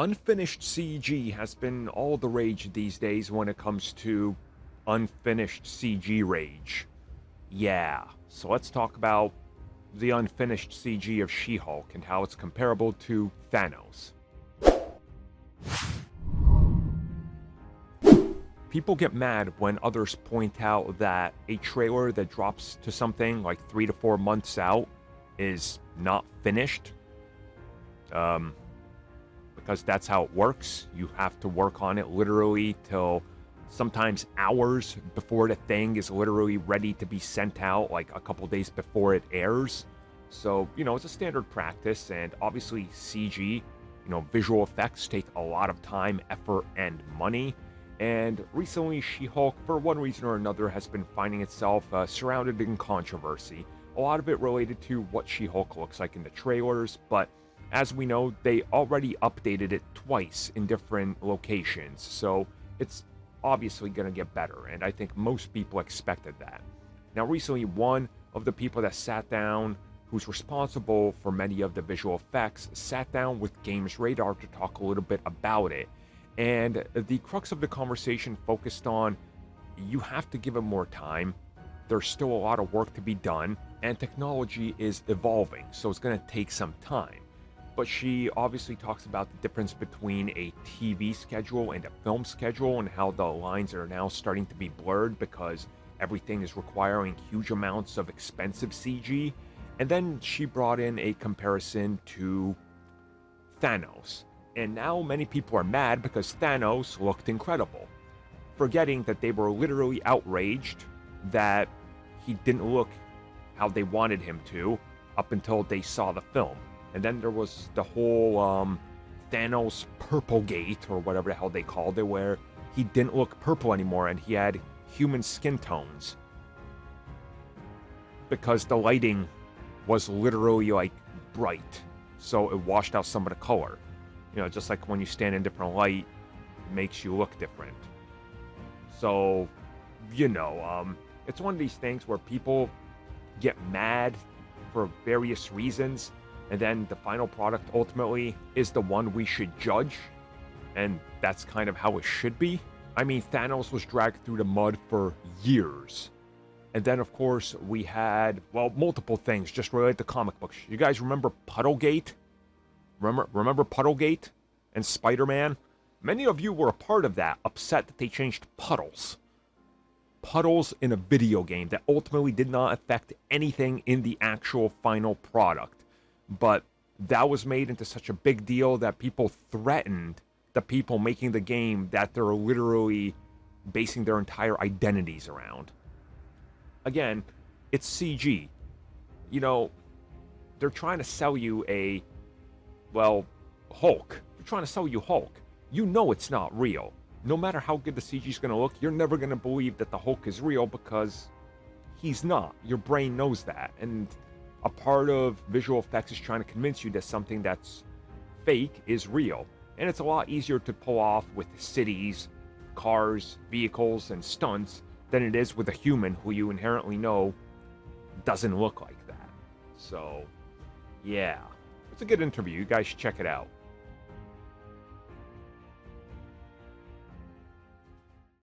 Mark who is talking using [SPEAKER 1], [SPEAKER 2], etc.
[SPEAKER 1] Unfinished CG has been all the rage these days when it comes to unfinished CG rage. Yeah, so let's talk about the unfinished CG of She-Hulk and how it's comparable to Thanos. People get mad when others point out that a trailer that drops to something like 3 to 4 months out is not finished. Because that's how it works. You have to work on it literally till sometimes hours before the thing is literally ready to be sent out, like a couple days before it airs. So, it's a standard practice, and obviously CG, visual effects take a lot of time, effort, and money. And recently, She-Hulk, for one reason or another, has been finding itself surrounded in controversy. A lot of it related to what She-Hulk looks like in the trailers, but as we know, they already updated it twice in different locations, so it's obviously going to get better, and I think most people expected that. Now, recently, one of the people that sat down, who's responsible for many of the visual effects, sat down with Games Radar to talk a little bit about it. And the crux of the conversation focused on, you have to give it more time, there's still a lot of work to be done, and technology is evolving, so it's going to take some time. But she obviously talks about the difference between a TV schedule and a film schedule and how the lines are now starting to be blurred because everything is requiring huge amounts of expensive CG. And then she brought in a comparison to Thanos. And now many people are mad because Thanos looked incredible, forgetting that they were literally outraged that he didn't look how they wanted him to up until they saw the film. And then there was the whole Thanos Purple Gate, or whatever the hell they called it, where he didn't look purple anymore and he had human skin tones. Because the lighting was literally like bright, so it washed out some of the color. Just like when you stand in different light, it makes you look different. So, it's one of these things where people get mad for various reasons, and then the final product ultimately is the one we should judge, and that's kind of how it should be. I mean, Thanos was dragged through the mud for years. And then, of course, we had, multiple things just related to comic books. You guys remember Puddlegate? Remember Puddlegate and Spider-Man? Many of you were a part of that, upset that they changed puddles. Puddles in a video game that ultimately did not affect anything in the actual final product. But that was made into such a big deal that people threatened the people making the game that they're literally basing their entire identities around. Again, it's CG. They're trying to sell you Hulk. They're trying to sell you Hulk. It's not real. No matter how good the CG is going to look, you're never going to believe that the Hulk is real because he's not. Your brain knows that. And a part of visual effects is trying to convince you that something that's fake is real. And it's a lot easier to pull off with cities, cars, vehicles, and stunts than it is with a human who you inherently know doesn't look like that. So, yeah. It's a good interview. You guys should check it out.